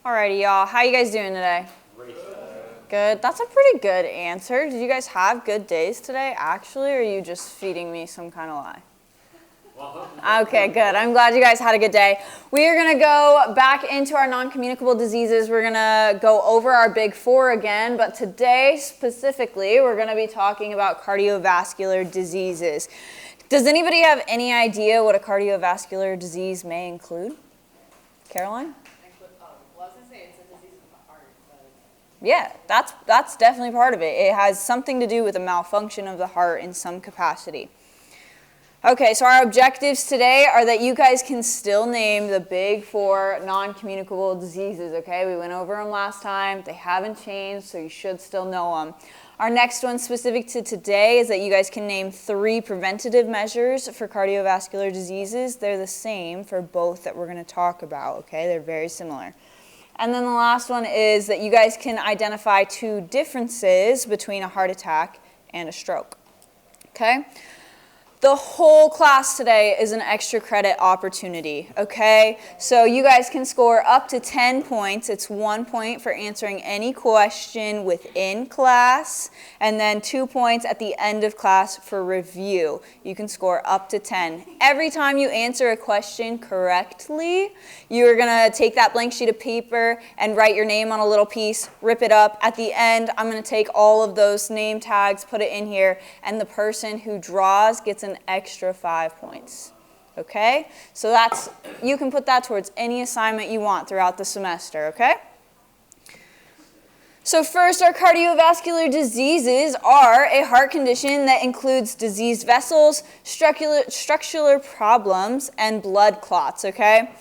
Alrighty, y'all. How you guys doing today? Good. That's a pretty good answer. Did you guys have good days today, actually, or are you just feeding me some kind of lie? Okay, good. I'm glad you guys had a good day. We are going to go back into our non-communicable diseases. We're going to go over our big four again, but today specifically, we're going to be talking about cardiovascular diseases. Does anybody have any idea what a cardiovascular disease may include? Caroline? Yeah, that's definitely part of it. It has something to do with a malfunction of the heart in some capacity. Okay, so our objectives today are that you guys can still name the big four non-communicable diseases, okay? We went over them last time. They haven't changed, so you should still know them. Our next one specific to today is that you guys can name 3 preventative measures for cardiovascular diseases. They're the same for both that we're going to talk about, okay? They're very similar. And then the last one is that you guys can identify 2 differences between a heart attack and a stroke, okay? The whole class today is an extra credit opportunity, okay? So you guys can score up to 10 points. It's 1 point for answering any question within class, and then 2 points at the end of class for review. You can score up to 10. Every time you answer a question correctly, you're gonna take that blank sheet of paper and write your name on a little piece, rip it up. At the end, I'm gonna take all of those name tags, put it in here, and the person who draws gets an extra 5 points, okay? So you can put that towards any assignment you want throughout the semester, okay? So first, our cardiovascular diseases are a heart condition that includes diseased vessels, structural problems, and blood clots, okay?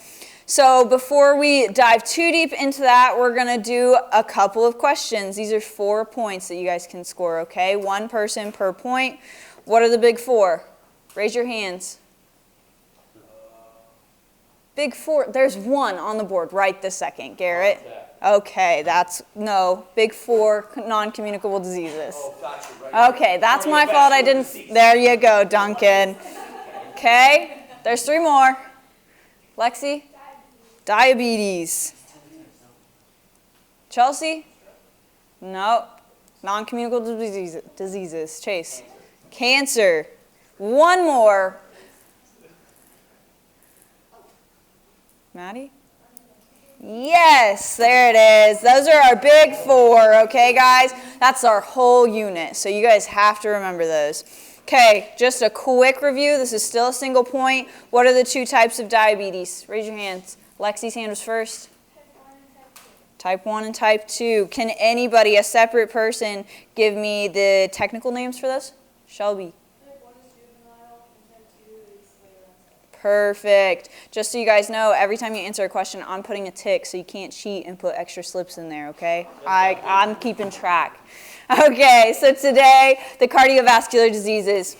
So before we dive too deep into that, we're going to do a couple of questions. These are 4 points that you guys can score, okay? 1 person per point. What are the big 4? Raise your hands. Big 4. There's 1 on the board right this second. Garrett? Okay, big 4 non-communicable diseases. Okay, that's my fault. I didn't. There you go, Duncan. Okay, there's 3 more. Lexi? Diabetes. Chelsea? No. Non-communicable diseases. Chase? Cancer. 1 more. Maddie? Yes, there it is. Those are our big 4, okay, guys? That's our whole unit, so you guys have to remember those. Okay, just a quick review. This is still a single point. What are the 2 types of diabetes? Raise your hands. Lexi's hand was first. Type 1 and type 2. Can anybody, a separate person, give me the technical names for this? Shelby. Perfect. Just so you guys know, every time you answer a question, I'm putting a tick so you can't cheat and put extra slips in there, okay? I'm keeping track. Okay, so today, the cardiovascular diseases.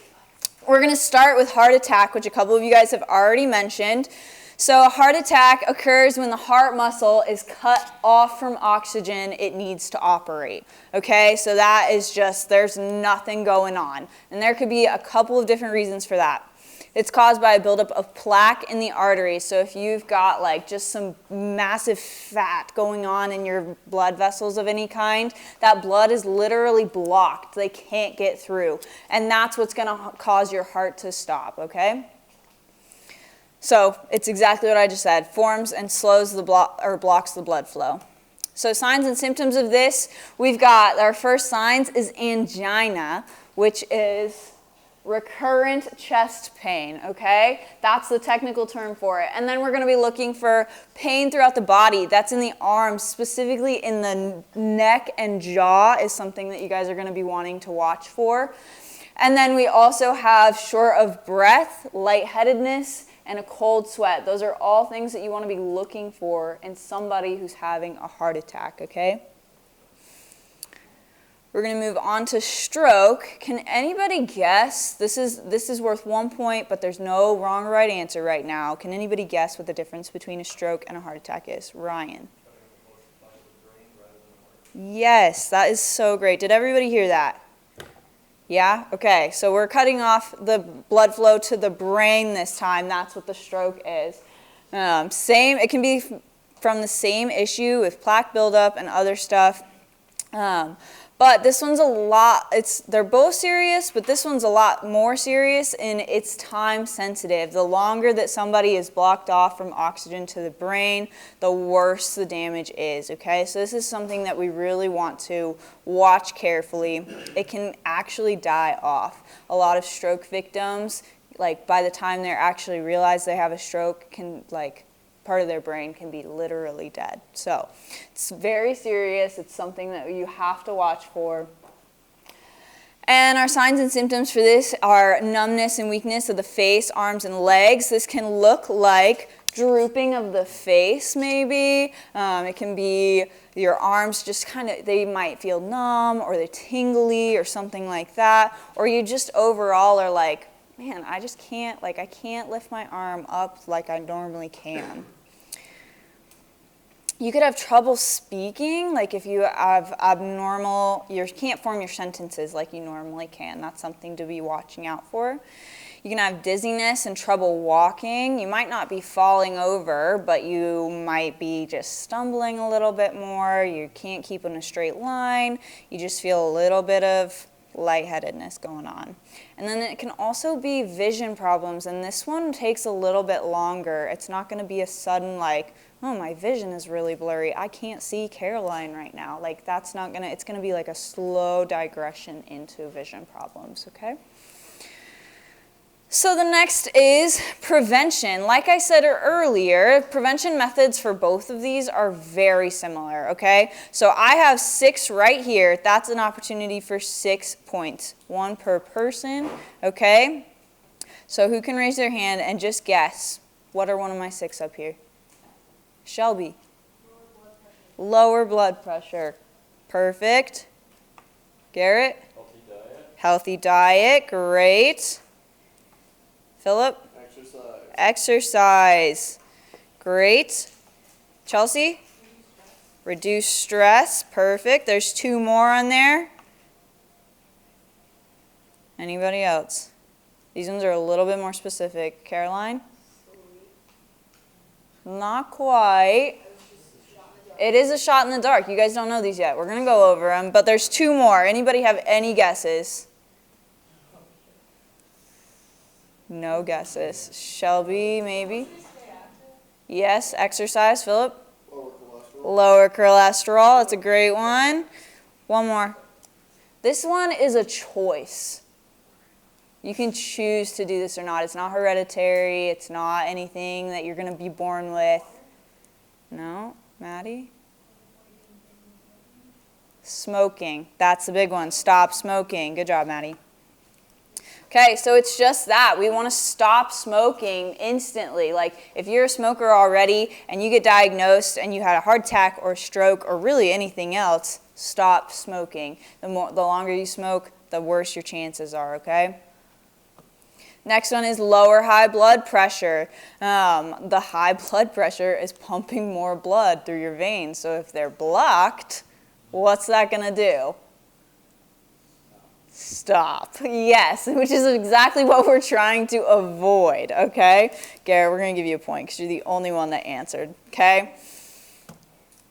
We're going to start with heart attack, which a couple of you guys have already mentioned. So a heart attack occurs when the heart muscle is cut off from oxygen it needs to operate. Okay, so that is just, there's nothing going on. And there could be a couple of different reasons for that. It's caused by a buildup of plaque in the arteries. So if you've got like just some massive fat going on in your blood vessels of any kind, that blood is literally blocked. They can't get through. And that's what's going to cause your heart to stop, okay? So it's exactly what I just said. Forms and slows the blocks the blood flow. So signs and symptoms of this, we've got our first signs is angina, which is recurrent chest pain, okay? That's the technical term for it. And then we're going to be looking for pain throughout the body. That's in the arms, specifically in the neck and jaw is something that you guys are going to be wanting to watch for. And then we also have short of breath, lightheadedness, and a cold sweat. Those are all things that you want to be looking for in somebody who's having a heart attack, okay? We're going to move on to stroke. Can anybody guess? This is worth 1 point, but there's no wrong or right answer right now. Can anybody guess what the difference between a stroke and a heart attack is? Ryan. Yes, that is so great. Did everybody hear that? Yeah? Okay, so we're cutting off the blood flow to the brain this time. That's what the stroke is. It can be from the same issue with plaque buildup and other stuff. But this one's a lot, they're both serious, but this one's a lot more serious and it's time sensitive. The longer that somebody is blocked off from oxygen to the brain, the worse the damage is, okay? So this is something that we really want to watch carefully. It can actually die off. A lot of stroke victims, like by the time they actually realize they have a stroke, can part of their brain can be literally dead. So it's very serious. It's something that you have to watch for. And our signs and symptoms for this are numbness and weakness of the face, arms, and legs. This can look like drooping of the face maybe. It can be your arms just they might feel numb or they're tingly or something like that. Or you just overall are like, man, I just can't, I can't lift my arm up like I normally can. You could have trouble speaking, like if you have you can't form your sentences like you normally can. That's something to be watching out for. You can have dizziness and trouble walking. You might not be falling over, but you might be just stumbling a little bit more. You can't keep in a straight line. You just feel a little bit of lightheadedness going on. And then it can also be vision problems, and this one takes a little bit longer. It's not going to be a sudden oh, my vision is really blurry. I can't see Caroline right now. That's not going to, it's going to be like a slow digression into vision problems, okay? So the next is prevention. Like I said earlier, prevention methods for both of these are very similar, okay? So I have 6 right here. That's an opportunity for 6 points, 1 per person, okay? So who can raise their hand and just guess? What are one of my 6 up here? Shelby. Lower blood pressure. Perfect. Garrett? Healthy diet. Healthy diet, great. Philip? Exercise. Exercise. Great. Chelsea? Reduce stress. Perfect. There's 2 more on there. Anybody else? These ones are a little bit more specific. Caroline? Not quite. It is a shot in the dark. You guys don't know these yet. We're going to go over them, but there's 2 more. Anybody have any guesses? No guesses. Shelby, maybe? Yes, exercise. Philip? Lower cholesterol. Lower cholesterol. That's a great one. One more. This one is a choice. You can choose to do this or not. It's not hereditary. It's not anything that you're going to be born with. No? Maddie? Smoking. That's the big one. Stop smoking. Good job, Maddie. Okay, so it's just that. We want to stop smoking instantly. If you're a smoker already and you get diagnosed and you had a heart attack or stroke or really anything else, stop smoking. The longer you smoke, the worse your chances are, okay? Next one is lower high blood pressure. The high blood pressure is pumping more blood through your veins. So if they're blocked, what's that going to do? Stop. Yes, which is exactly what we're trying to avoid, okay? Garrett, we're going to give you a point because you're the only one that answered, okay?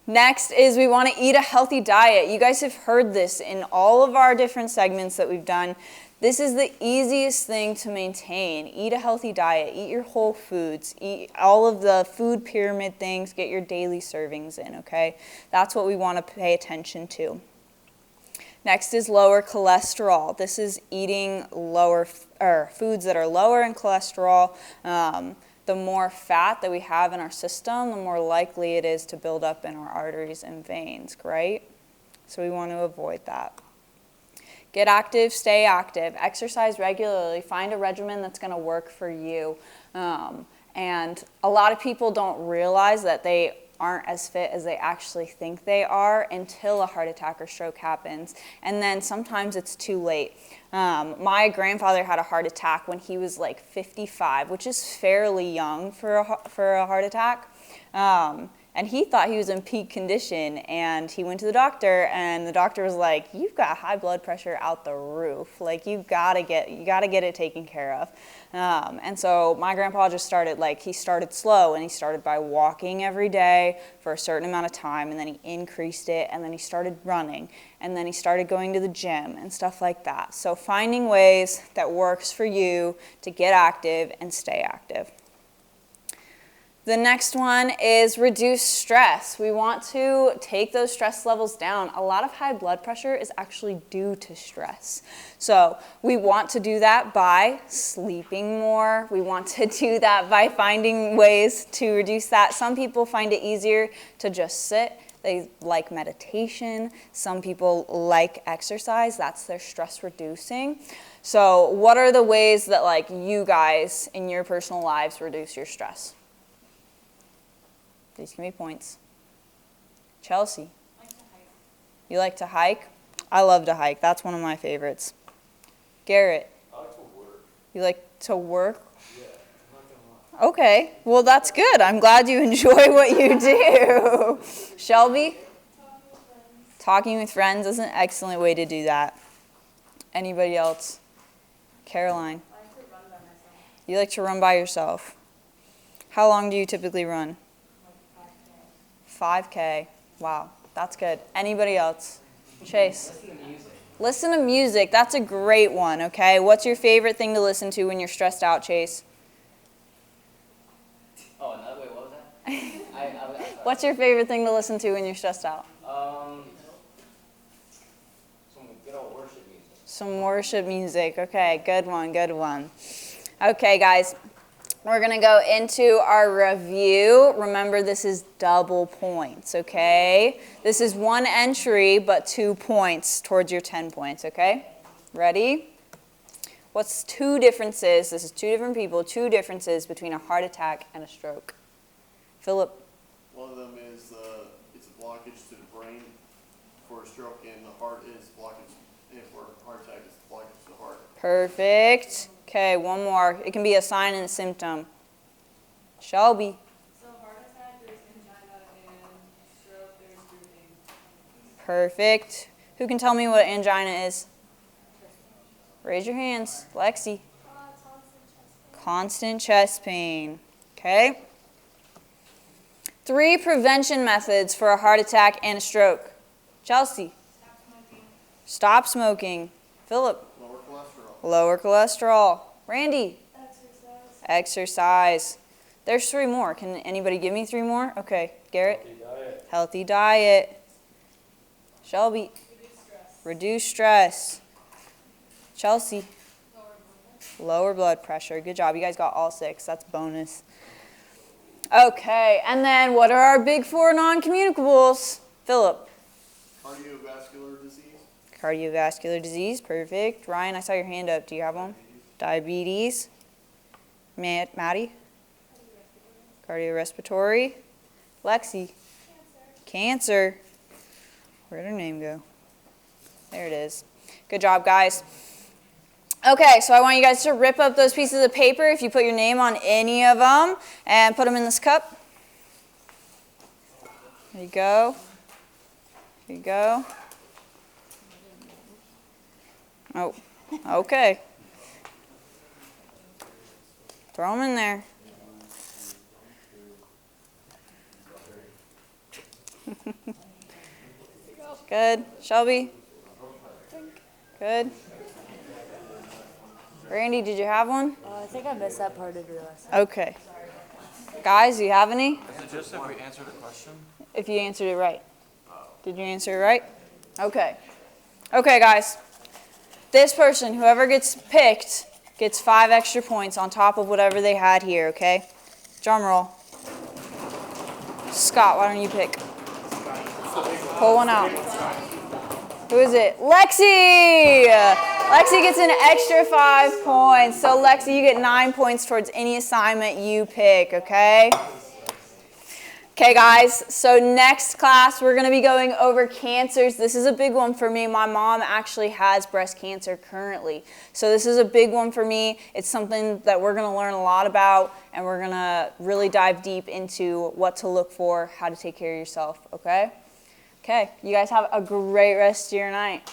Next is we want to eat a healthy diet. You guys have heard this in all of our different segments that we've done. This is the easiest thing to maintain. Eat a healthy diet. Eat your whole foods. Eat all of the food pyramid things. Get your daily servings in, okay? That's what we want to pay attention to. Next is lower cholesterol. This is eating foods that are lower in cholesterol. The more fat that we have in our system, the more likely it is to build up in our arteries and veins, right? So we want to avoid that. Get active, stay active, exercise regularly, find a regimen that's going to work for you. And a lot of people don't realize that they aren't as fit as they actually think they are until a heart attack or stroke happens. And then sometimes it's too late. My grandfather had a heart attack when he was 55, which is fairly young for a heart attack. And And he thought he was in peak condition, and he went to the doctor, and the doctor was like, "You've got high blood pressure out the roof. Like, you gotta get it taken care of." And so my grandpa just started, he started slow, and he started by walking every day for a certain amount of time, and then he increased it, and then he started running, and then he started going to the gym and stuff like that. So finding ways that works for you to get active and stay active. The next one is reduce stress. We want to take those stress levels down. A lot of high blood pressure is actually due to stress. So we want to do that by sleeping more. We want to do that by finding ways to reduce that. Some people find it easier to just sit. They like meditation. Some people like exercise. That's their stress reducing. So what are the ways that you guys in your personal lives reduce your stress? Please give me points. Chelsea. I like to hike. You like to hike? I love to hike. That's one of my favorites. Garrett. I like to work. You like to work? Yeah, I'm not gonna lie. Okay. Well, that's good. I'm glad you enjoy what you do. Shelby? Talking with friends is an excellent way to do that. Anybody else? Caroline. I like to run by myself. You like to run by yourself. How long do you typically run? Like 5K. 5K. Wow, that's good. Anybody else? Chase. Listen to music. That's a great one, okay? What's your favorite thing to listen to when you're stressed out, Chase? Oh, another way, what was that? What's your favorite thing to listen to when you're stressed out? Some good old worship music. Some worship music. Okay, good one, good one. Okay, guys. We're going to go into our review. Remember, this is double points, okay? This is one entry, but 2 points towards your 10 points, okay? Ready? What's two differences? This is two different people. Two differences between a heart attack and a stroke. Philip. One of them is it's a blockage to the brain for a stroke, and the heart is blockage. And for a heart attack, it's blockage to the heart. Perfect. Okay, one more. It can be a sign and a symptom. Shelby. So heart attack, there's angina, and stroke, there's breathing. Perfect. Who can tell me what angina is? Raise your hands. Lexi. Constant chest pain. Okay. 3 prevention methods for a heart attack and a stroke. Chelsea. Stop smoking. Stop smoking. Philip. Lower cholesterol. Lower cholesterol. Randy. Exercise. Exercise. There's 3 more. Can anybody give me 3 more? Okay. Garrett. Healthy diet. Healthy diet. Shelby. Reduce stress. Reduce stress. Chelsea. Lower blood pressure. Lower blood pressure. Good job. You guys got all 6. That's bonus. Okay. And then what are our big 4 non-communicables? Philip. Cardiovascular disease. Cardiovascular disease. Perfect. Ryan, I saw your hand up. Do you have one? Diabetes. Maddie. Cardiorespiratory. Lexi. Cancer. Where'd her name go? There it is. Good job, guys. Okay, so I want you guys to rip up those pieces of paper if you put your name on any of them and put them in this cup. There you go. There you go. Oh, okay. Throw them in there. Good. Shelby? Good. Randy, did you have one? I think I missed that part of your lesson. Okay. Guys, do you have any? Is it just if we answered a question? If you answered it right. Did you answer it right? Okay. Okay, guys. This person, whoever gets picked, gets 5 extra points on top of whatever they had here, okay? Drum roll. Scott, why don't you pick? Pull one out. Who is it? Lexi! Lexi gets an extra 5 points. So, Lexi, you get 9 points towards any assignment you pick, okay? Okay, guys, so next class, we're going to be going over cancers. This is a big one for me. My mom actually has breast cancer currently. So this is a big one for me. It's something that we're going to learn a lot about, and we're going to really dive deep into what to look for, how to take care of yourself, okay? Okay, you guys have a great rest of your night.